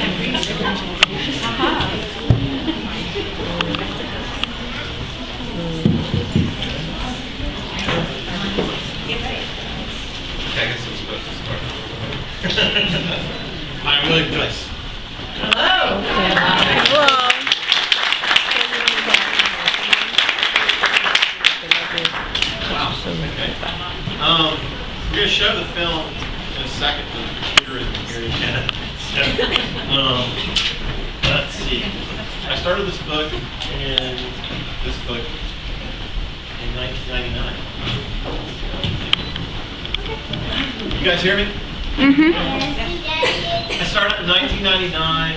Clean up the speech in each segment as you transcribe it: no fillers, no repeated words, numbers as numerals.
I guess I'm supposed to start. I'm William Joyce. Hello. Wow. Okay. We're going to show the film in a second. The computer isn't here yet. So, let's see. I started this book in 1999. You guys hear me? Mm-hmm. I started in 1999. I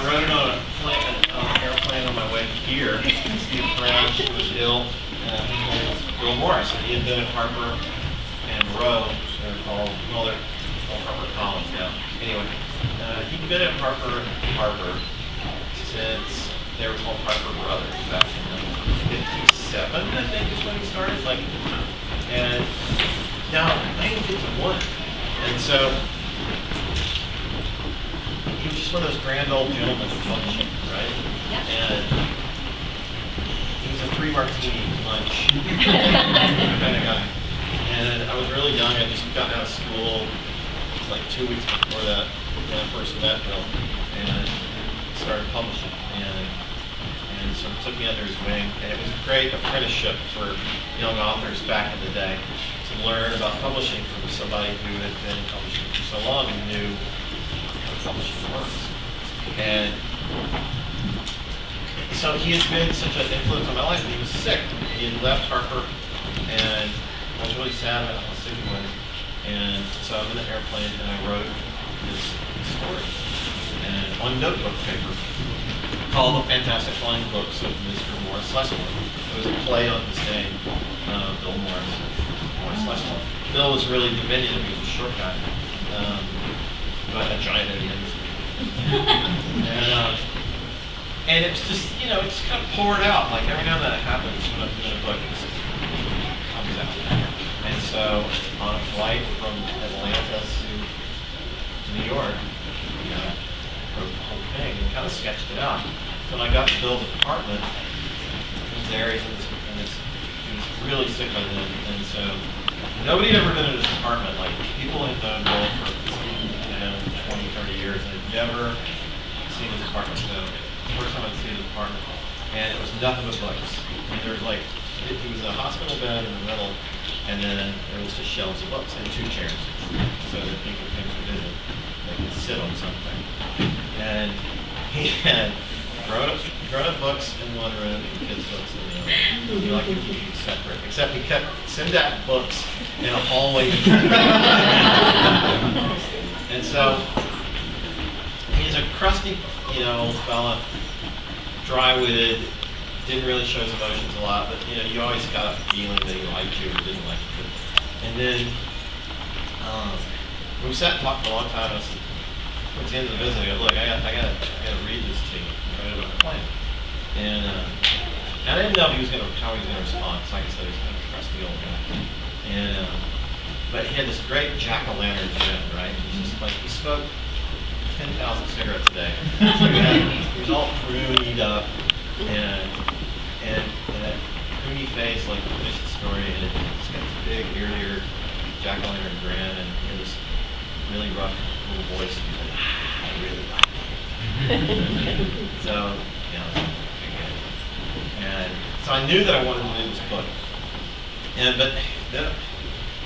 wrote it on an airplane on my way here. Steve Brown was ill. Bill Morris, and he had been at Harper and Row. They're called Harper Collins now. Anyway, he'd been at Harper since they were called Harper Brothers back in 1957, I think is when he started. And now 1951, and so he was just one of those grand old gentlemen of publishing, right? And he was a 3 martini lunch kind of guy. And I was really young. I just got out of school. It was like 2 weeks before that when I first met Bill, and started publishing. And so he took me under his wing, and it was a great apprenticeship for young authors back in the day to learn about publishing from somebody who had been publishing for so long and knew how publishing works. And so he had been such an influence on my life, and he was sick. He had left Harper, and I was really sad about how sick he was. And so I'm in the airplane, and I wrote this story and on notebook paper called The Fantastic Flying Books of Mr. Morris Lessmore. It was a play on his name, Bill Morris Lessmore. Bill was really diminutive. He was a short guy, but a giant at the end. And it was just, it just kind of poured out. Like every now and then it happens when I'm doing a book, it just comes out. And so on a flight from Atlanta to New York, wrote the whole thing and kind of sketched it out. So when I got to Bill's apartment, he was there, he was really sick by then, and so nobody had ever been in his apartment. Like, people had known Bill for 20, 30 years, and had never seen his apartment. So the first time I'd seen his apartment, and it was nothing but books. And there was it was a hospital bed in the middle, and then there was just shelves of books and 2 chairs, so that people came to visit, they could sit on something. And he had grown-up books in one room and kids' books in the other. He liked to keep them separate, except he kept Syndak books in a hallway. And so he's a crusty, fella, dry-witted, didn't really show his emotions a lot, but you always got a feeling that he liked you or didn't like you. And then we sat and talked for a long time. I said, towards the end of the visit, I go, look, I gotta read this to you. I wrote it on the plane. And I didn't know how he was gonna respond. Because like I said, he's kind of a crusty old guy. But he had this great jack-o'-lantern gin, right? He's just he smoked 10,000 cigarettes a day. So he was all croonied up and that croony face, like finished the story, and he's got this big ear-to-ear jack-o'-lantern grin, and he had this really rough little voice. He's like, I really like it. So, and so I knew that I wanted to do this book. But then,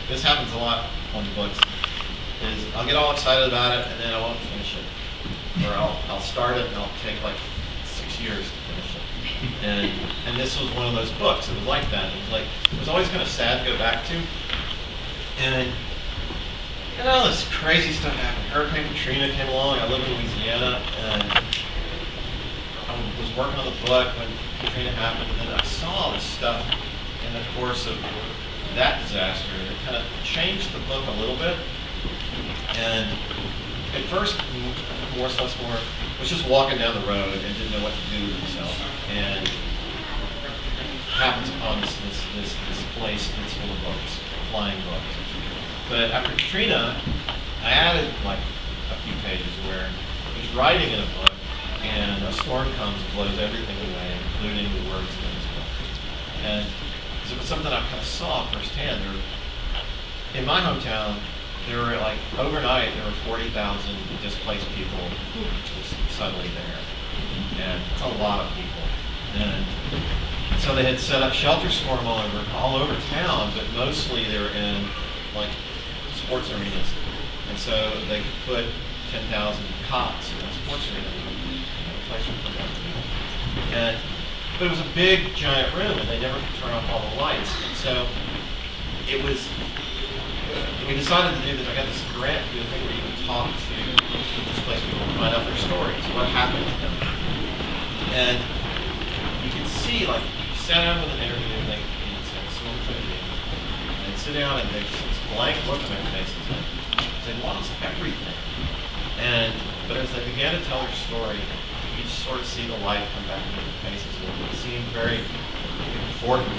this happens a lot on the books, is I'll get all excited about it, and then I won't finish it. Or I'll start it, and I'll take 6 years to finish it. And this was one of those books. It was like that. It was always kind of sad to go back to. And all this crazy stuff happened. Hurricane Katrina came along. I live in Louisiana, and I was working on the book when Katrina happened, and then I saw all this stuff in the course of that disaster. It kind of changed the book a little bit. And at first, Morris Lessmore was just walking down the road and didn't know what to do with himself, and happens upon this place that's full of books, flying books. But after Katrina, I added a few pages where he writing in a book, and a storm comes and blows everything away, including the words in his book. And it was something I kind of saw firsthand. In my hometown, there were like, overnight, there were 40,000 displaced people just suddenly there. And it's a lot of people. And so they had set up shelters for them all over town, but mostly they were in like sports arenas. And so they could put 10,000 cots in a sports arena, a place for 10,000 people. But it was a big, giant room, and they never could turn off all the lights. And so we decided to do this. I got this grant to do a thing where you can talk to displaced people and find out their stories, what happened to them. And you can see, like, you sat down with an interview, and they'd sit down and they'd just this blank look on their faces, and they lost everything. But as they began to tell their story, you just sort of see the light come back into their faces, and it seemed very important,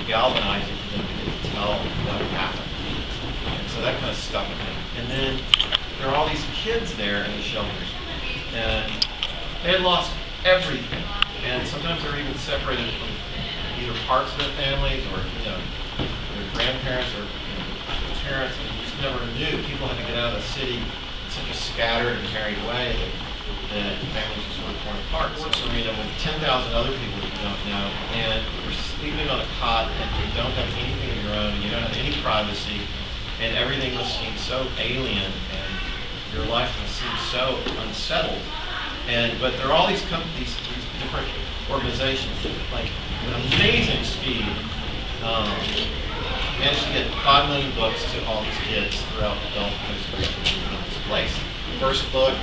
galvanizing for them to get to tell what happened. And so that kind of stuck with me. And then there are all these kids there in the shelters, and they had lost everything. And sometimes they were even separated from either parts of their families or, their grandparents or their parents, and you just never knew. People had to get out of the city in such a scattered and harried way that families were sort of torn apart. So with 10,000 other people that you don't know, and you're sleeping on a cot, and you don't have anything of your own, and you don't have any privacy, and everything must seem so alien, and your life must seem so unsettled. But there are all these companies, these different organizations that, like, with amazing speed, managed to get 5 million books to all these kids throughout the Gulf Coast of this place. First book,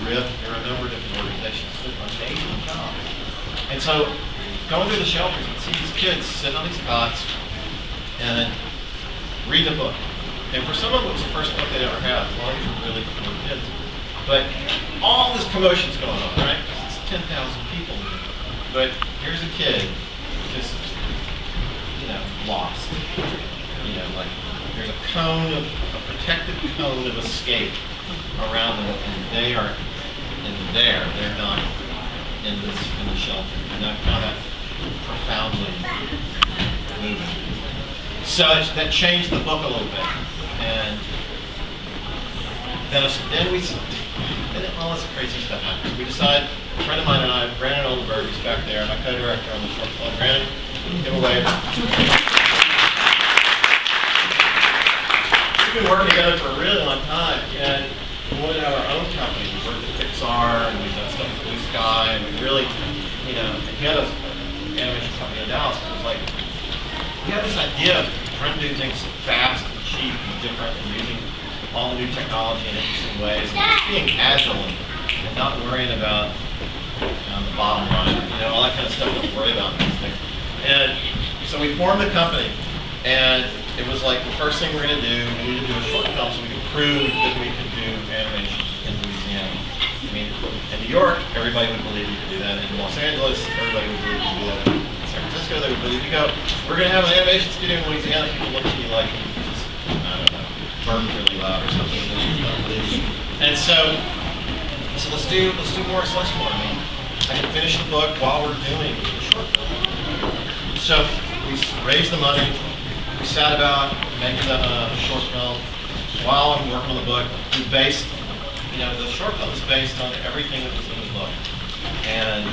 RIF, there are a number of different organizations that did an amazing job. And so, going through the shelters, you see these kids sitting on these cots and read the book. And for some of them, it was the first book they'd ever had. A lot of these were really cool kids. But all this commotion's going on, right? Because it's 10,000 people. But here's a kid just, lost. Like there's a protective cone of escape around them, and they are in there. They're not in the shelter. And I found that profoundly moving. So that changed the book a little bit. And then all this crazy stuff happened. We decided, a friend of mine and I, Brandon Oldenburg, who's back there, my co-director on the short film. Brandon, give a wave. We've been working together for a really long time, and we wanted to have our own company. We worked at Pixar, and we've done stuff with Blue Sky, and we really, and he had an animation company in Dallas, and it was like, we had this idea of trying to do things fast and cheap and different and using all the new technology in interesting ways, and just being agile and not worrying about the bottom line, all that kind of stuff we don't worry about in these things. And so we formed the company, and it was like the first thing we're going to do, we needed to do a short film so we could prove that we could do animation in Louisiana. In New York, everybody would believe you could do that. In Los Angeles, everybody would believe you could do that. In San Francisco, they would believe you go, we're going to have an animation studio in Louisiana. People look at you like you just, I don't know, burp really loud or something. And so let's do more Lessmore. I can finish the book while we're doing the short film. So we raised the money. We sat about making the short film while I'm working on the book. We based, the short film is based on everything that was in the book. And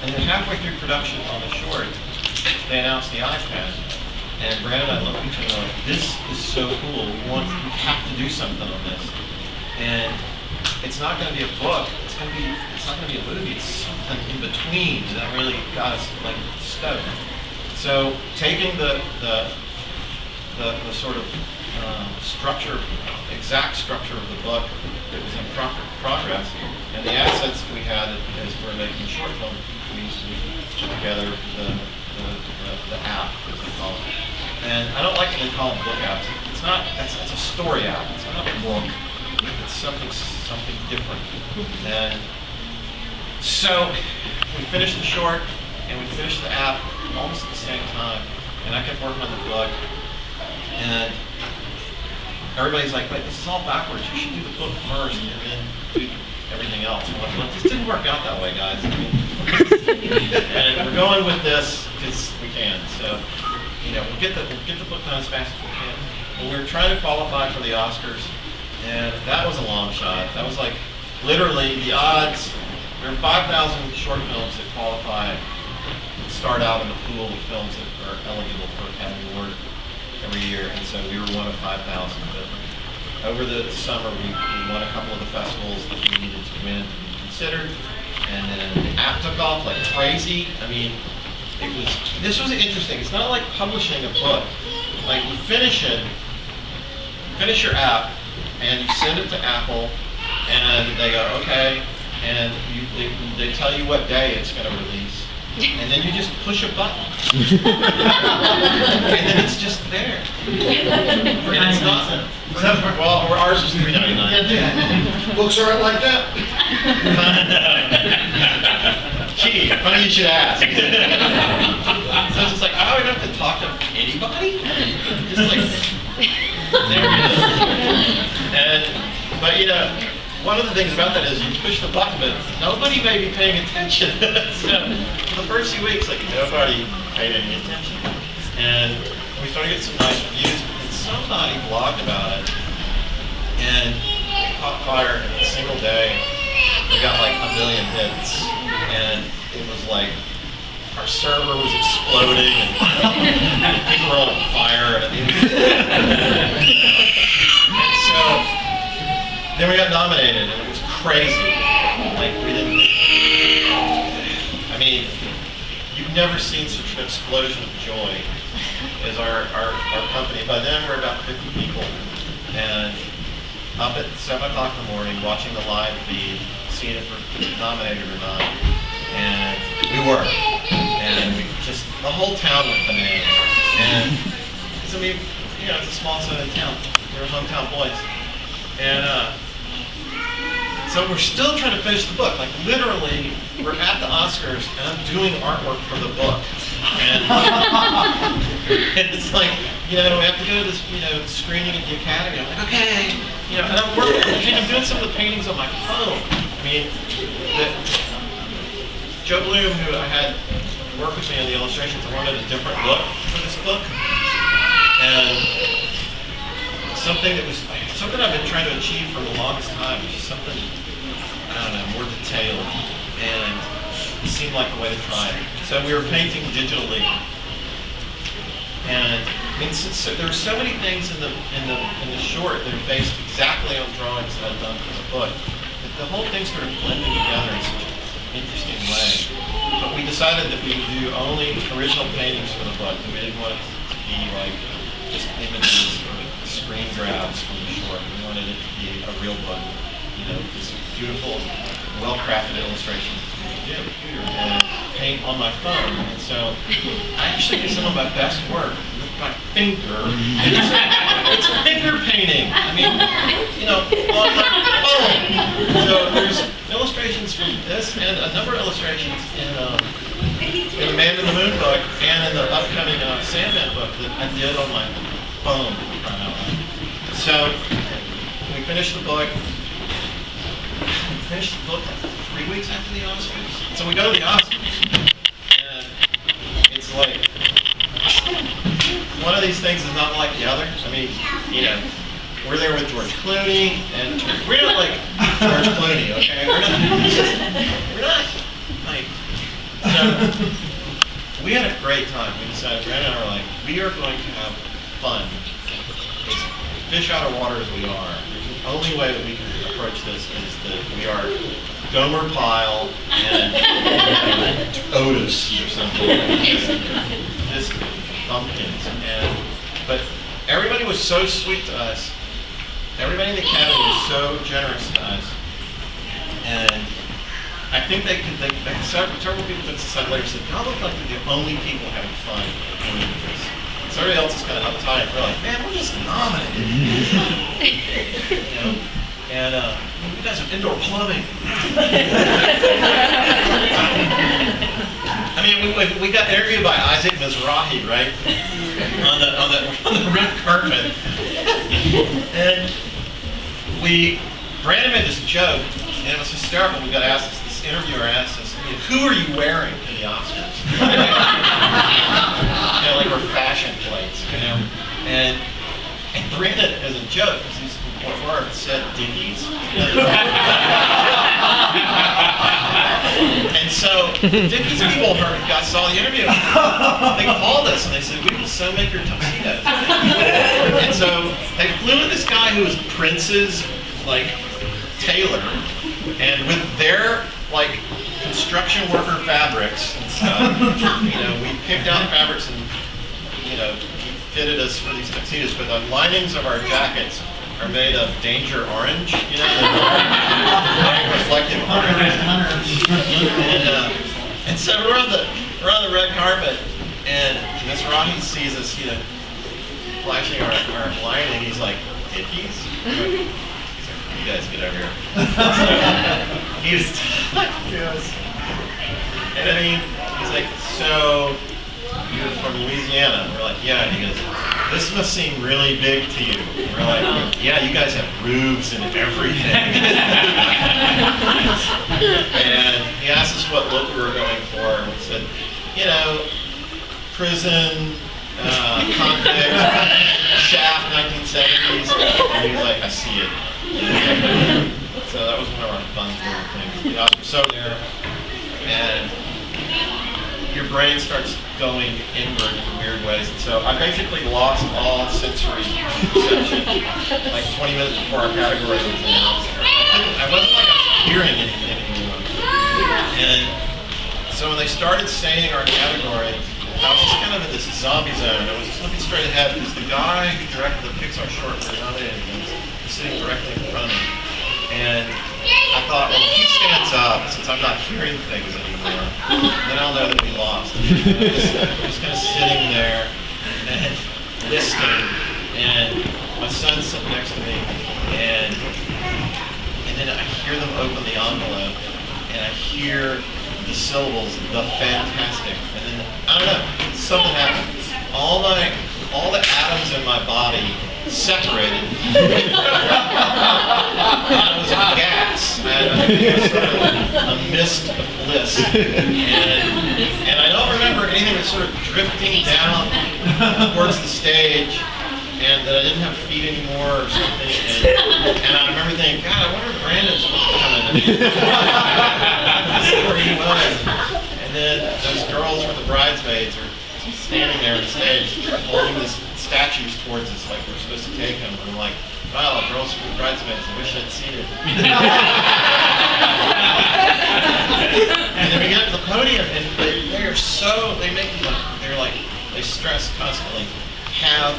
then halfway through production on the short, they announced the iPad. And Brandon and I looked at each other like, this is so cool. We have to do something on this. And it's not going to be a book. It's not going to be a movie. It's something in between that really got us like stoked. So taking the sort of exact structure of the book that was in progress, and the assets that we had as we were making the short film, we put together the app, as they call it. And I don't like when they call them book apps. It's not. It's a story app. It's not a book. It's something different. And so we finished the short and we finished the app almost at the same time. And I kept working on the book. And everybody's like, wait, this is all backwards. You should do the book first and then do everything else. We're like, well, this didn't work out that way, guys. I mean, and we're going with this because we can. So, we'll get the book done as fast as we can. But we were trying to qualify for the Oscars, and that was a long shot. That was like literally the odds. There are 5,000 short films that qualify, that start out in the pool of films that are eligible for Academy Award every year, and so we were one of 5,000. But over the summer, we won a couple of the festivals that we needed to win to be considered, and then the app took off like crazy. I mean, this was interesting. It's not like publishing a book. Like you finish your app, and you send it to Apple, and they go, okay, and they tell you what day it's going to release, and then you just push a button, and then it's just there. And it's not. Well, ours is $3.99. Books aren't like that. Gee, funny you should ask. So it's just like, I don't have to talk to anybody. Just like, there it is. But one of the things about that is you push the button, but nobody may be paying attention. So for the first few weeks, like nobody paid any attention, and we started getting some nice reviews. And somebody blogged about it, and it caught fire in a single day. We got like 1 million hits, and it was like our server was exploding, and people were on fire. And so then we got nominated, and it was crazy. Like I mean, you've never seen such an explosion of joy as our company. By then, we're about 50 people, and up at 7 o'clock in the morning, watching the live feed, seeing if we're nominated or not, and we were. And we just, the whole town went bananas. And, I mean, it's a small southern town. We're hometown boys. And so we're still trying to finish the book. Like literally, we're at the Oscars, and I'm doing artwork for the book. And, and it's like, we have to go to this, screening at the Academy. I'm like, okay, and I'm working. I'm doing some of the paintings on my phone. I mean, Joe Bloom, who I had work with me on the illustrations, I wanted a different look for this book, and something I've been trying to achieve for the longest time, which is something, I don't know, more detailed, and it seemed like the way to try it. So we were painting digitally, and I mean, there are so many things in the short that are based exactly on drawings that I've done for the book, that the whole thing sort of blended together in such an interesting way. But we decided that we would do only original paintings for the book, and we didn't want it to be like just images or screen grabs from the short. We wanted it to be a real book, this beautiful, well-crafted illustrations we do and paint on my phone. And so I actually do some of my best work with my finger. It's finger painting. I mean, on my phone. So there's illustrations from this and a number of illustrations in the Man in the Moon book and in the upcoming Sandman book that I did on my phone. So we finished the book. Like 3 weeks after the Oscars. So we go to the Oscars, and it's like one of these things is not like the other. I mean, we're there with George Clooney, and we're not like George Clooney, okay? We're not like. So we had a great time. We decided, Brandon and I were like, we are going to have fun. As fish out of water as we are. The only way that we can approach this is that we are Gomer Pyle and Otis or something. Just pumpkins. But everybody was so sweet to us. Everybody in the Academy was so generous to us. And I think several people that decided later said, y'all look like you're the only people having fun doing this. So everybody else is kind of uptight. We're like, man, we're just nominated. And you guys have indoor plumbing. I mean, we got interviewed by Isaac Mizrahi, right? On the red carpet. And Brandon made this joke And it was hysterical. We got asked, this interviewer asked us, who are you wearing to the Oscars? Like we're fashion plates, And Brandon, as a joke, because he's from Fort Worth, said Dickies. And so Dickies people saw the interview. They called us and they said, we will so make your tuxedos. And so they flew in this guy who was Prince's tailor, and with their construction worker fabrics and stuff, we picked out fabrics and he fitted us for these tuxedos. But the linings of our jackets are made of danger orange, the reflective orange. And so we're on the red carpet, and Miss Rahi sees us, flashing our lining. He's like, Dickies? You guys get over here. He was talking to us. And he's like, so you're from Louisiana? And we're like, yeah. And he goes, this must seem really big to you. And we're like, yeah, you guys have roofs and everything. And he asked us what look we were going for, and we said, prison, convict, Shaft, 1970s. And he was like, I see it. So that was one of our fun little things. So there, and your brain starts going inward in weird ways. And so I basically lost all sensory perception 20 minutes before our category was announced. I wasn't I was hearing anything anymore. And so when they started saying our category, I was just kind of in this zombie zone. I was just looking straight ahead because the guy who directed the Pixar short for nominated was sitting directly in front of me. And I thought, well, if he stands up, since I'm not hearing things anymore, then I'll know that we lost. I'm just kind of sitting there and listening, and my son's sitting next to me, and then I hear them open the envelope, and I hear the syllables, the fantastic, and then, I don't know, something happened. All the atoms in my body separated. And I was a gas. I was sort of a mist of bliss. And I don't remember anything but sort of drifting down towards the stage, and that I didn't have feet anymore or something. And I remember thinking, God, I wonder if Brandon's coming. This is where he was. And then those girls from the bridesmaids are standing there on stage holding these statues towards us like we're supposed to take them. And I'm like, wow, girls from the bridesmaids, I wish I'd seen it. And then we get to the podium, and they stress constantly, have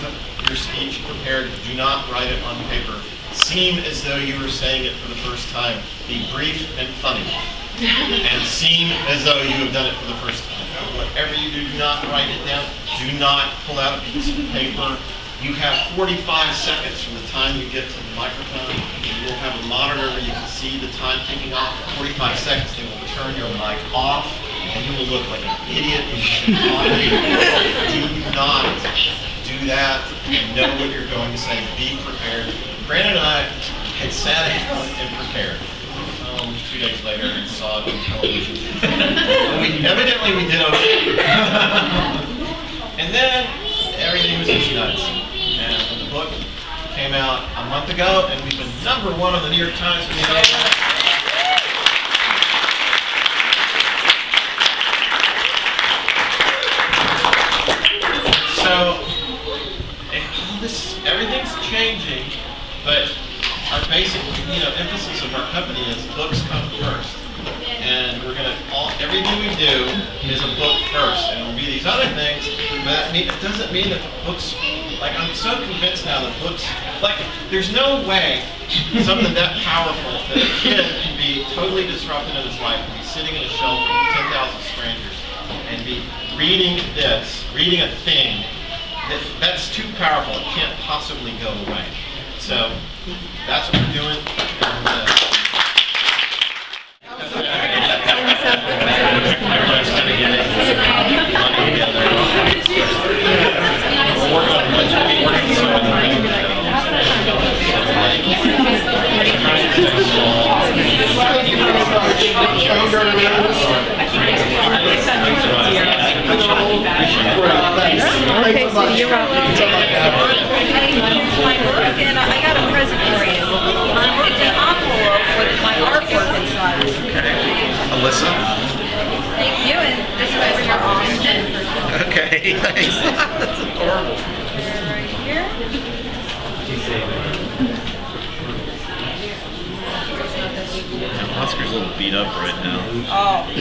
your speech prepared, do not write it on paper. Seem as though you were saying it for the first time. Be brief and funny. And seem as though you have done it for the first time. Whatever you do, do not write it down. Do not pull out a piece of paper. You have 45 seconds from the time you get to the microphone. You will have a monitor where you can see the time ticking off. 45 seconds, they will turn your mic off, and you will look like an idiot. Do not do that, and know what you're going to say. Be prepared. Brandon and I had sat down and prepared. 2 days later and saw it on television. Evidently we did okay. And then everything was just nuts. And when the book came out a month ago, and we've been #1 on the New York Times for the day. So everything's changing, but our basic, emphasis of our company is books come first, and we're gonna everything we do is a book first, and it'll be these other things, but it doesn't mean that the books. I'm so convinced now that books, there's no way something that powerful that a kid can be totally disrupted in his life and be sitting in a shelf with 10,000 strangers and be reading a thing that's too powerful. It can't possibly go away. So that's what we're doing. Everybody's kind of getting money together. We're working on a bunch of people working so much. Trying to Okay, so you're up. Here's my book, and I got a present for you. It's an envelope with my artwork inside. Alyssa? Thank you, and this is for your aunt. Okay, thanks. That's adorable. Right here. Oscar's a little beat up right now. Oh, I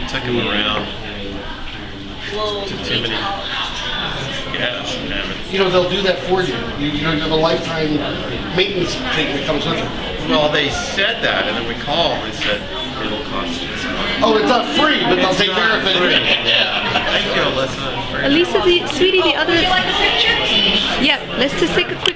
took him around. little Too many. Yes, damn it. You know, they'll do that for you. You know, you have a lifetime maintenance thing that comes with it. Well, they said that, and then we called and they said it'll cost you this much. Oh, it's not free, but they'll take care of it. Yeah. Thank you, Alyssa. Elisa, sweetie, the other. would you like a picture? Yeah, let's just take a quick